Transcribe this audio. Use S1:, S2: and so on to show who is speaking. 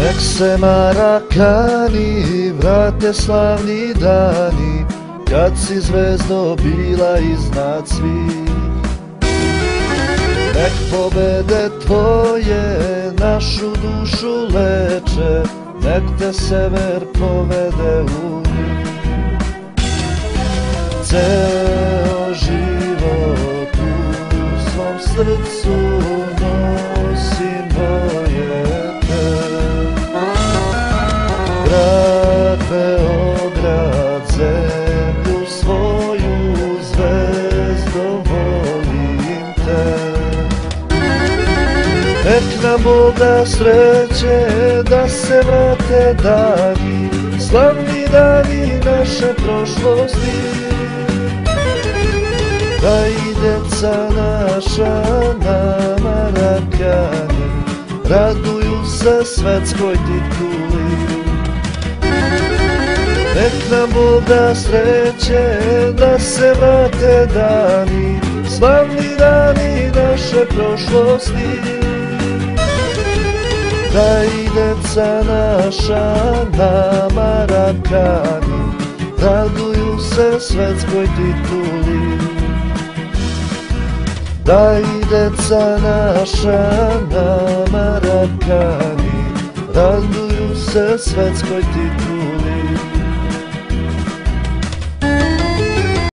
S1: Nek se Marakani vrate slavni dani, kad si zvezdo bila iznad svih. Nek pobede tvoje našu dušu leče, nek te sever povede u njih. Ceo život u svom srcu nosim dvojete. Grad Beograd, zemlju svoju, zvezdo, volim te. Nek nam Bog da sreće da se vrate dani, slavni dani naše prošlosti. Da i deca naša na Marakani raduju se svetskoj tituli. Nek nam Bog da sreće da se vrate dani, slavni dani naše prošlosti. Da i deca naša na Marakani raduju se svetskoj tituli. Da i deca naša na Marakani raduju se svetskoj tituli.